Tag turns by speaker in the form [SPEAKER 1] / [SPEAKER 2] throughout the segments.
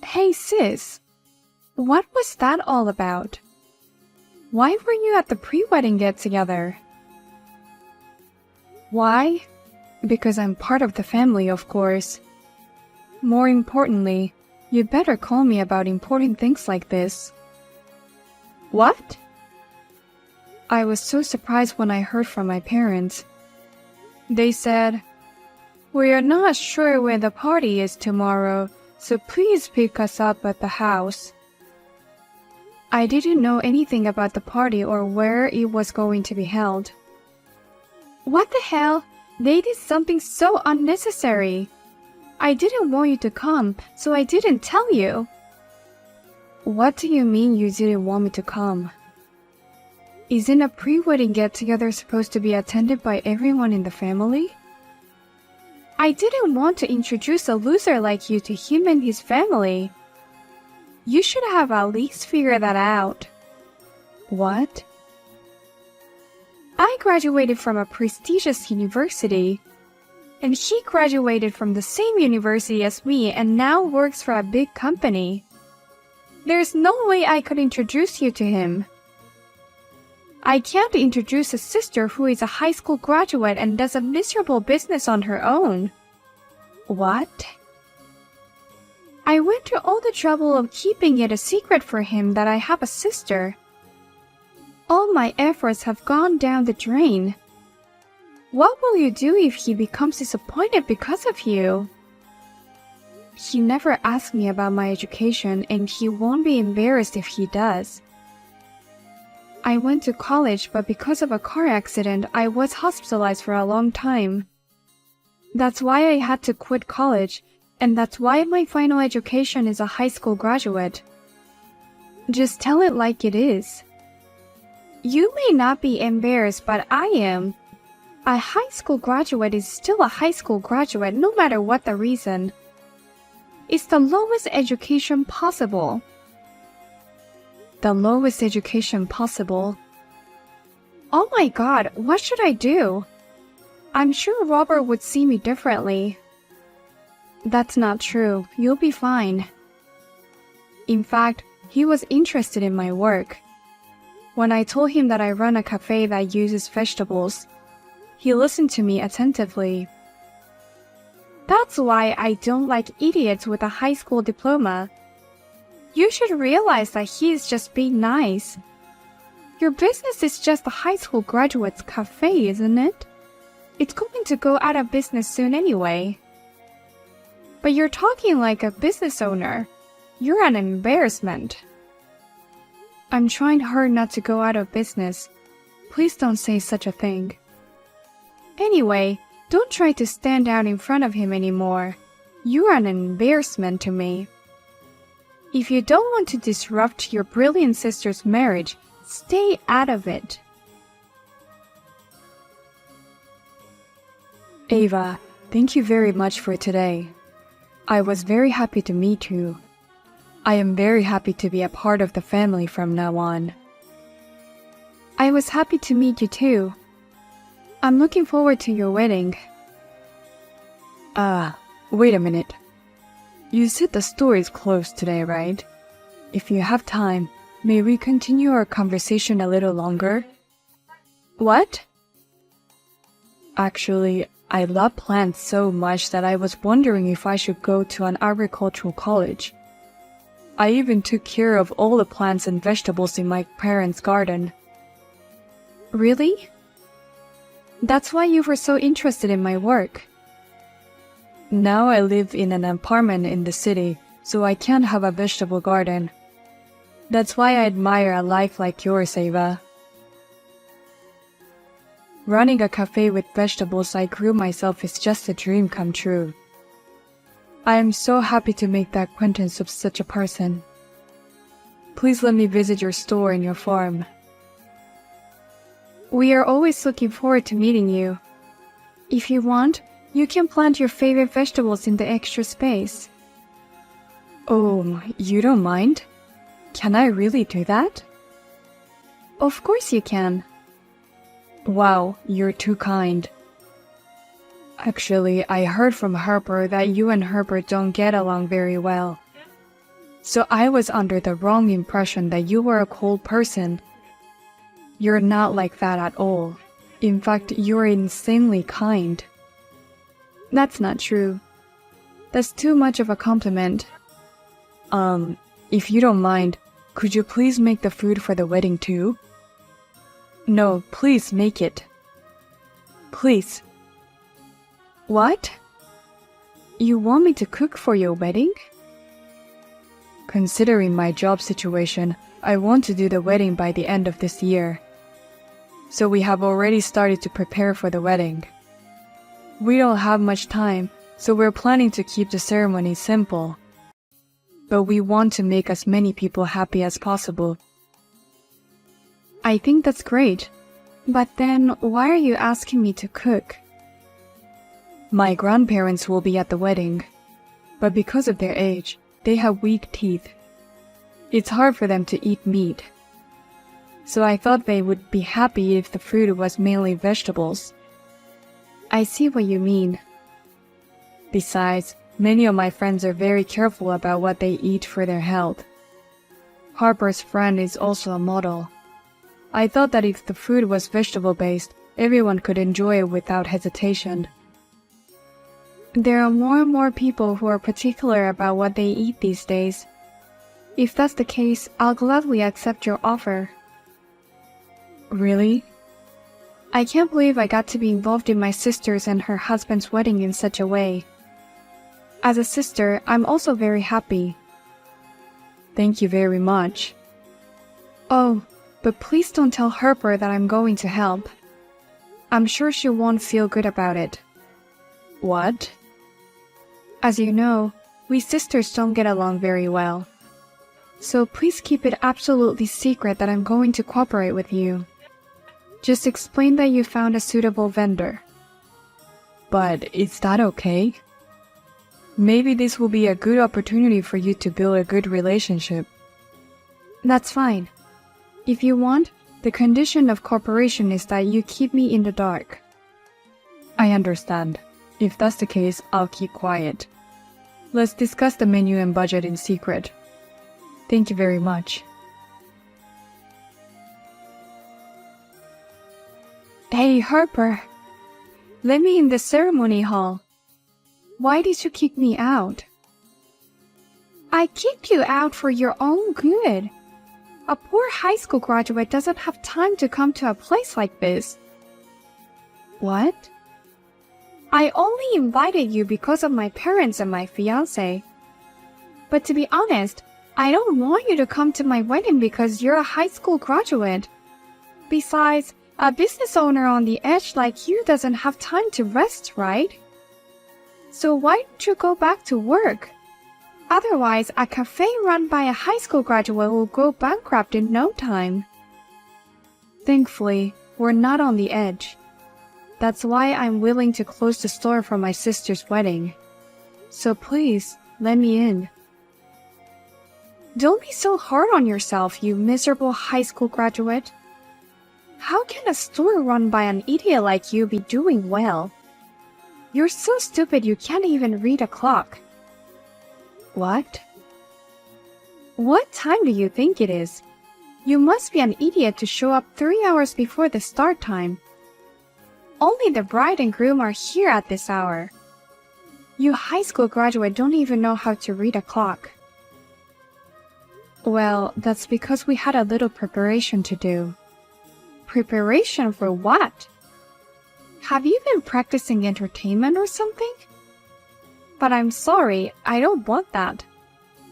[SPEAKER 1] Hey sis, what was that all about? Why were you at the pre-wedding get-together? Why? Because I'm part of the family, of course. More importantly, you better call me about important things like this. What? I was so surprised when I heard from my parents. They said, "We are not sure where the party is tomorrow, so please pick us up at the house." I didn't know anything about the party or where it was going to be held. What the hell? They did something so unnecessary. I didn't want you to come, so I didn't tell you. What do you mean you didn't want me to come? Isn't a pre-wedding get-together supposed to be attended by everyone in the family? I didn't want to introduce a loser like you to him and his family. You should have at least figured that out. What? I graduated from a prestigious university, and he graduated from the same university as me and now works for a big company. There's no way I could introduce you to him. I can't introduce a sister who is a high school graduate and does a miserable business on her own. What? I went to all the trouble of keeping it a secret for him that I have a sister. All my efforts have gone down the drain. What will you do if he becomes disappointed because of you? He never asked me about my education, and he won't be embarrassed if he does. I went to college, but because of a car accident, I was hospitalized for a long time. That's why I had to quit college, and that's why my final education is a high school graduate. Just tell it like it is. You may not be embarrassed, but I am. A high school graduate is still a high school graduate no matter what the reason. It's the lowest education possible. The lowest education possible? Oh my God, what should I do? I'm sure Robert would see me differently. That's not true. You'll be fine. In fact, he was interested in my work. When I told him that I run a cafe that uses vegetables, he listened to me attentively. That's why I don't like idiots with a high school diploma. You should realize that he is just being nice. Your business is just a high school graduate's cafe, isn't it? It's going to go out of business soon anyway. But you're talking like a business owner. You're an embarrassment. I'm trying hard not to go out of business. Please don't say such a thing. Anyway, don't try to stand out in front of him anymore. You're an embarrassment to me. If you don't want to disrupt your brilliant sister's marriage, stay out of it. Ava, thank you very much for today. I was very happy to meet you. I am very happy to be a part of the family from now on. I was happy to meet you too. I'm looking forward to your wedding. Wait a minute. You said the store is closed today, right? If you have time, may we continue our conversation a little longer? What? Actually, I love plants so much that I was wondering if I should go to an agricultural college. I even took care of all the plants and vegetables in my parents' garden. Really? That's why you were so interested in my work. Now I live in an apartment in the city, so I can't have a vegetable garden. That's why I admire a life like yours, Ava. Running a cafe with vegetables I grew myself is just a dream come true. I am so happy to make the acquaintance of such a person. Please let me visit your store and your farm. We are always looking forward to meeting you. If you want, you can plant your favorite vegetables in the extra space. Oh, you don't mind? Can I really do that? Of course you can. Wow, you're too kind. Actually, I heard from Harper that you and Herbert don't get along very well. So I was under the wrong impression that you were a cold person. You're not like that at all. In fact, you're insanely kind. That's not true. That's too much of a compliment. If you don't mind, could you please make the food for the wedding too? No, please make it. Please. What? You want me to cook for your wedding? Considering my job situation, I want to do the wedding by the end of this year. So we have already started to prepare for the wedding. We don't have much time, so we're planning to keep the ceremony simple. But we want to make as many people happy as possible. I think that's great. But then, why are you asking me to cook? My grandparents will be at the wedding, but because of their age, they have weak teeth. It's hard for them to eat meat. So I thought they would be happy if the food was mainly vegetables. I see what you mean. Besides, many of my friends are very careful about what they eat for their health. Harper's friend is also a model. I thought that if the food was vegetable-based, everyone could enjoy it without hesitation. There are more and more people who are particular about what they eat these days. If that's the case, I'll gladly accept your offer. Really? I can't believe I got to be involved in my sister's and her husband's wedding in such a way. As a sister, I'm also very happy. Thank you very much. Oh, but please don't tell Harper that I'm going to help. I'm sure she won't feel good about it. What? As you know, we sisters don't get along very well. So please keep it absolutely secret that I'm going to cooperate with you. Just explain that you found a suitable vendor. But is that okay? Maybe this will be a good opportunity for you to build a good relationship. That's fine. If you want, the condition of cooperation is that you keep me in the dark. I understand. If that's the case, I'll keep quiet. Let's discuss the menu and budget in secret. Thank you very much. Hey, Harper. Let me in the ceremony hall. Why did you kick me out? I kicked you out for your own good. A poor high school graduate doesn't have time to come to a place like this. What? I only invited you because of my parents and my fiancé. But to be honest, I don't want you to come to my wedding because you're a high school graduate. Besides, a business owner on the edge like you doesn't have time to rest, right? So why don't you go back to work? Otherwise, a cafe run by a high school graduate will go bankrupt in no time. Thankfully, we're not on the edge. That's why I'm willing to close the store for my sister's wedding. So please, let me in. Don't be so hard on yourself, you miserable high school graduate. How can a store run by an idiot like you be doing well? You're so stupid you can't even read a clock. What? What time do you think it is? You must be an idiot to show up 3 hours before the start time. Only the bride and groom are here at this hour. You high school graduate don't even know how to read a clock. Well, that's because we had a little preparation to do. Preparation for what? Have you been practicing entertainment or something? But I'm sorry, I don't want that.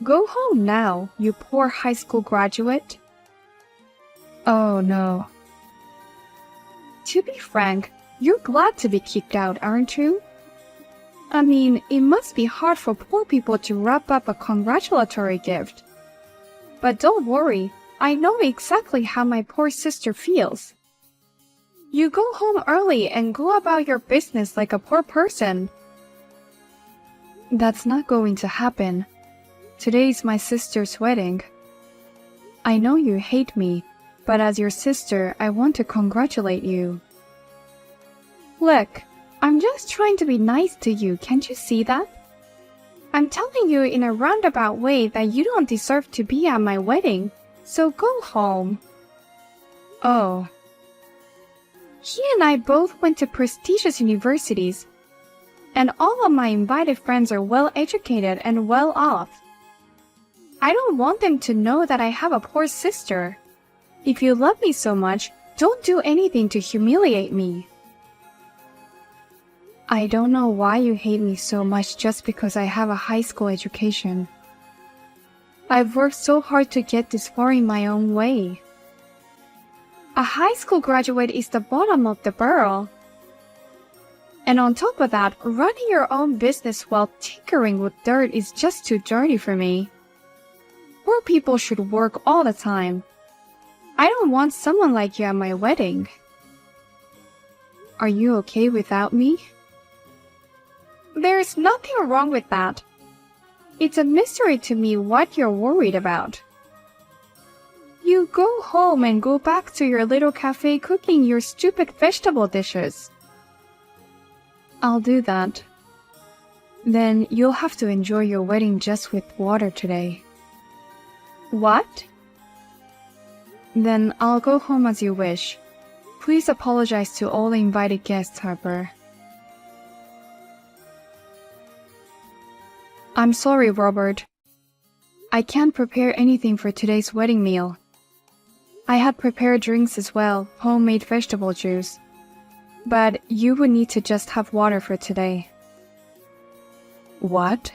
[SPEAKER 1] Go home now, you poor high school graduate. Oh no. To be frank, you're glad to be kicked out, aren't you? I mean, it must be hard for poor people to wrap up a congratulatory gift. But don't worry, I know exactly how my poor sister feels. You go home early and go about your business like a poor person. That's not going to happen. Today's my sister's wedding. I know you hate me, but as your sister, I want to congratulate you. Look, I'm just trying to be nice to you, can't you see that? I'm telling you in a roundabout way that you don't deserve to be at my wedding, so go home. Oh. He and I both went to prestigious universities, and all of my invited friends are well educated and well off. I don't want them to know that I have a poor sister. If you love me so much, don't do anything to humiliate me. I don't know why you hate me so much just because I have a high school education. I've worked so hard to get this far in my own way. A high school graduate is the bottom of the barrel. And on top of that, running your own business while tinkering with dirt is just too dirty for me. Poor people should work all the time. I don't want someone like you at my wedding. Are you okay without me? There's nothing wrong with that. It's a mystery to me what you're worried about. You go home and go back to your little cafe cooking your stupid vegetable dishes. I'll do that. Then you'll have to enjoy your wedding just with water today. What? Then I'll go home as you wish. Please apologize to all the invited guests, Harper. I'm sorry, Robert. I can't prepare anything for today's wedding meal. I had prepared drinks as well, homemade vegetable juice. But you would need to just have water for today. What?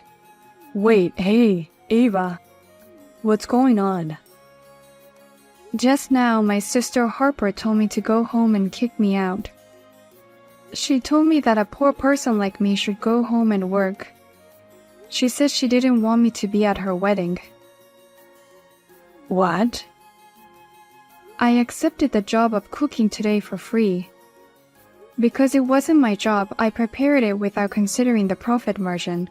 [SPEAKER 1] Wait, hey, Ava. What's going on? Just now, my sister Harper told me to go home and kick me out. She told me that a poor person like me should go home and work. She said she didn't want me to be at her wedding. What? I accepted the job of cooking today for free. Because it wasn't my job, I prepared it without considering the profit margin.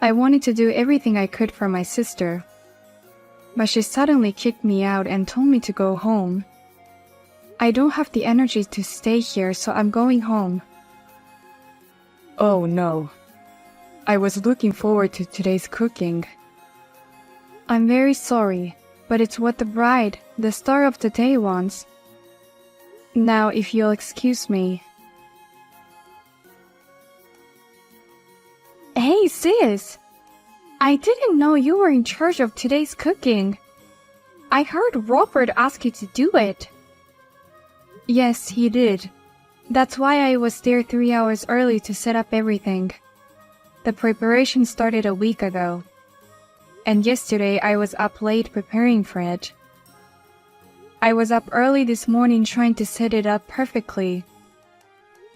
[SPEAKER 1] I wanted to do everything I could for my sister. But she suddenly kicked me out and told me to go home. I don't have the energy to stay here, so I'm going home. Oh no. I was looking forward to today's cooking. I'm very sorry, but it's what the bride, the star of the day, wants. Now, if you'll excuse me. Hey, sis! I didn't know you were in charge of today's cooking. I heard Robert ask you to do it. Yes, he did. That's why I was there 3 hours early to set up everything. The preparation started a week ago. And yesterday I was up late preparing for it. I was up early this morning trying to set it up perfectly.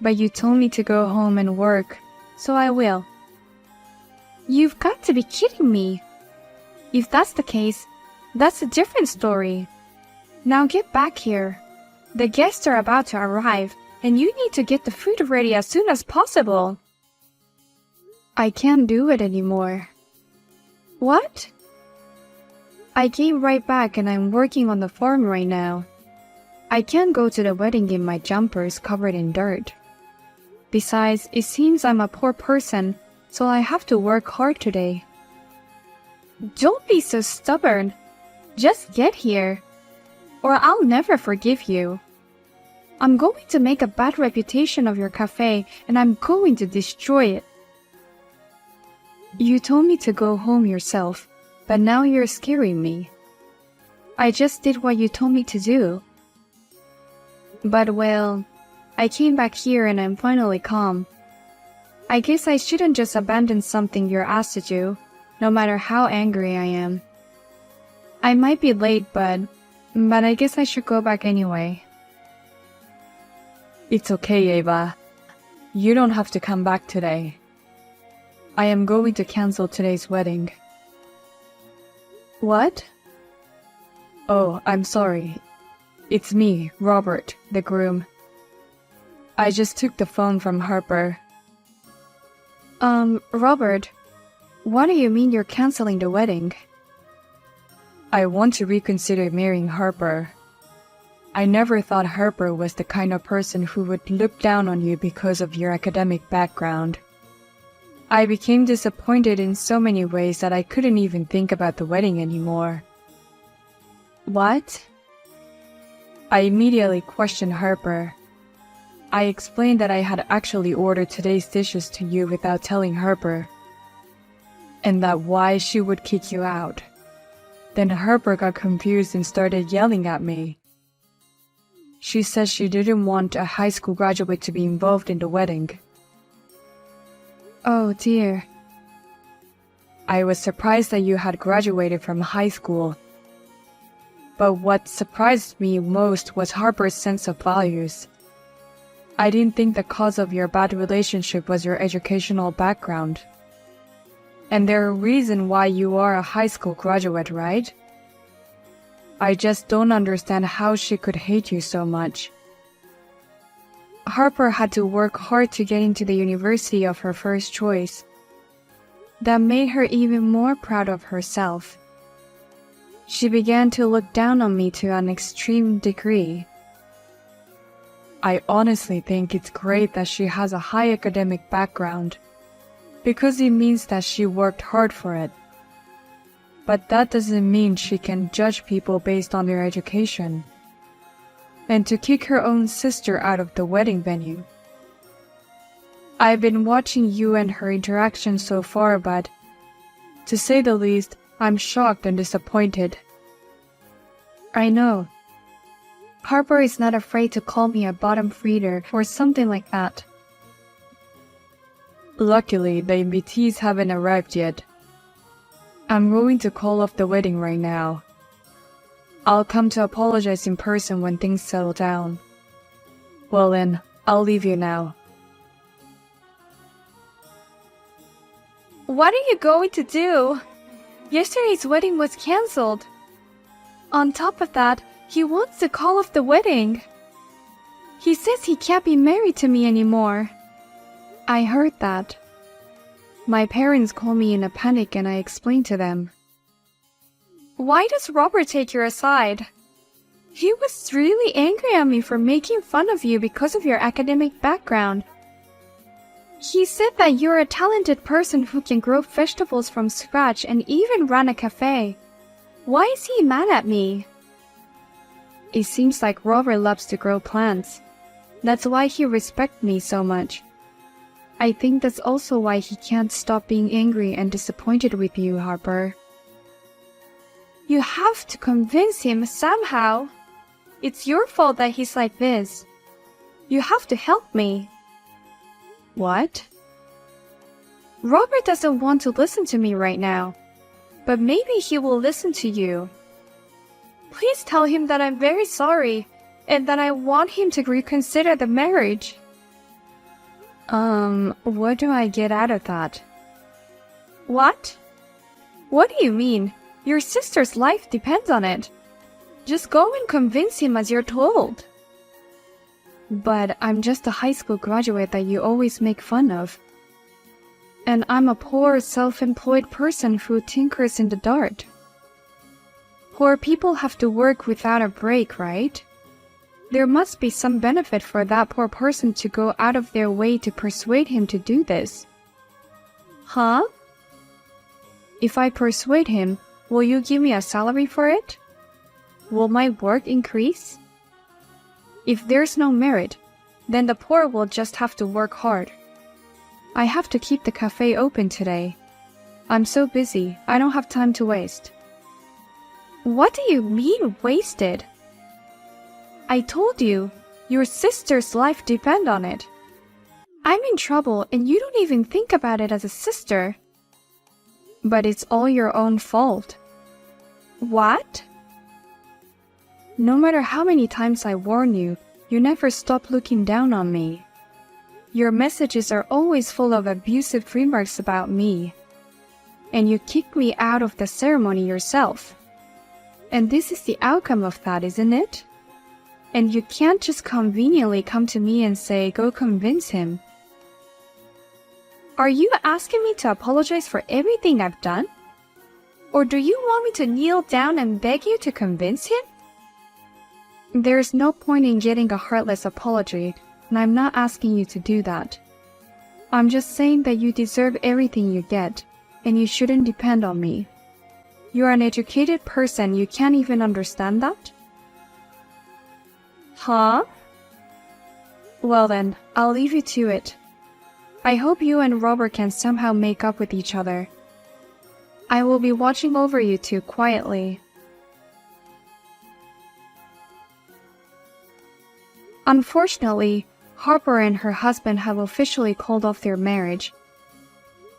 [SPEAKER 1] But you told me to go home and work, so I will. You've got to be kidding me. If that's the case, that's a different story. Now get back here. The guests are about to arrive, and you need to get the food ready as soon as possible. I can't do it anymore. What? I came right back and I'm working on the farm right now. I can't go to the wedding in my jumpers covered in dirt. Besides, it seems I'm a poor person, so I have to work hard today. Don't be so stubborn. Just get here, or I'll never forgive you. I'm going to make a bad reputation of your cafe, and I'm going to destroy it. You told me to go home yourself, but now you're scaring me. I just did what you told me to do. But well, I came back here and I'm finally calm. I guess I shouldn't just abandon something you're asked to do, no matter how angry I am. I might be late, but I guess I should go back anyway. It's okay, Ava. You don't have to come back today. I am going to cancel today's wedding. What? Oh, I'm sorry. It's me, Robert, the groom. I just took the phone from Harper. Robert, what do you mean you're canceling the wedding? I want to reconsider marrying Harper. I never thought Harper was the kind of person who would look down on you because of your academic background. I became disappointed in so many ways that I couldn't even think about the wedding anymore. What? I immediately questioned Harper. I explained that I had actually ordered today's dishes to you without telling Harper, and that why she would kick you out. Then Harper got confused and started yelling at me. She said she didn't want a high school graduate to be involved in the wedding. Oh dear. I was surprised that you had graduated from high school. But what surprised me most was Harper's sense of values. I didn't think the cause of your bad relationship was your educational background. And there's a reason why you are a high school graduate, right? I just don't understand how she could hate you so much. Harper had to work hard to get into the university of her first choice. That made her even more proud of herself. She began to look down on me to an extreme degree. I honestly think it's great that she has a high academic background, because it means that she worked hard for it. But that doesn't mean she can judge people based on their education, and to kick her own sister out of the wedding venue. I've been watching you and her interaction so far, but, to say the least, I'm shocked and disappointed. I know. Harper is not afraid to call me a bottom feeder or something like that. Luckily, the invitees haven't arrived yet. I'm going to call off the wedding right now. I'll come to apologize in person when things settle down. Well then, I'll leave you now. What are you going to do? Yesterday's wedding was cancelled. On top of that, he wants to call off the wedding. He says he can't be married to me anymore. I heard that. My parents called me in a panic and I explained to them. Why does Robert take your side? He was really angry at me for making fun of you because of your academic background. He said that you're a talented person who can grow vegetables from scratch and even run a cafe. Why is he mad at me? It seems like Robert loves to grow plants. That's why he respects me so much. I think that's also why he can't stop being angry and disappointed with you, Harper. You have to convince him somehow. It's your fault that he's like this. You have to help me. What? Robert doesn't want to listen to me right now, but maybe he will listen to you. Please tell him that I'm very sorry and that I want him to reconsider the marriage. What do I get out of that? What? What do you mean? Your sister's life depends on it. Just go and convince him as you're told. But I'm just a high school graduate that you always make fun of. And I'm a poor, self-employed person who tinkers in the dark. Poor people have to work without a break, right? There must be some benefit for that poor person to go out of their way to persuade him to do this. Huh? If I persuade him, will you give me a salary for it? Will my work increase? If there's no merit, then the poor will just have to work hard. I have to keep the cafe open today. I'm so busy, I don't have time to waste. What do you mean, wasted? I told you, your sister's life depends on it. I'm in trouble and you don't even think about it as a sister. But it's all your own fault. What? No matter how many times I warn you, you never stop looking down on me. Your messages are always full of abusive remarks about me. And you kick me out of the ceremony yourself. And this is the outcome of that, isn't it? And you can't just conveniently come to me and say, go convince him. Are you asking me to apologize for everything I've done? Or do you want me to kneel down and beg you to convince him? There's no point in getting a heartless apology, and I'm not asking you to do that. I'm just saying that you deserve everything you get, and you shouldn't depend on me. You're an educated person, you can't even understand that? Huh? Well then, I'll leave you to it. I hope you and Robert can somehow make up with each other. I will be watching over you two quietly. Unfortunately, Harper and her husband have officially called off their marriage.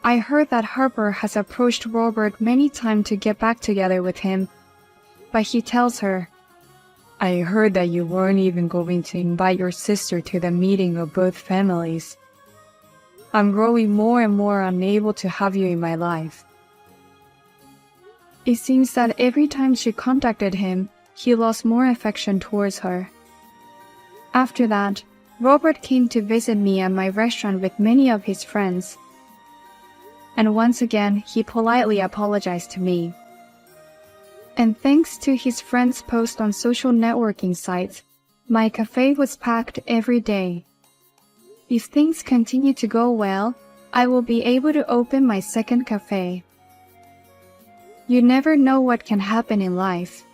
[SPEAKER 1] I heard that Harper has approached Robert many times to get back together with him, but he tells her, I heard that you weren't even going to invite your sister to the meeting of both families. I'm growing more and more unable to have you in my life. It seems that every time she contacted him, he lost more affection towards her. After that, Robert came to visit me at my restaurant with many of his friends. And once again, he politely apologized to me. And thanks to his friends' posts on social networking sites, my cafe was packed every day. If things continue to go well, I will be able to open my second cafe. You never know what can happen in life.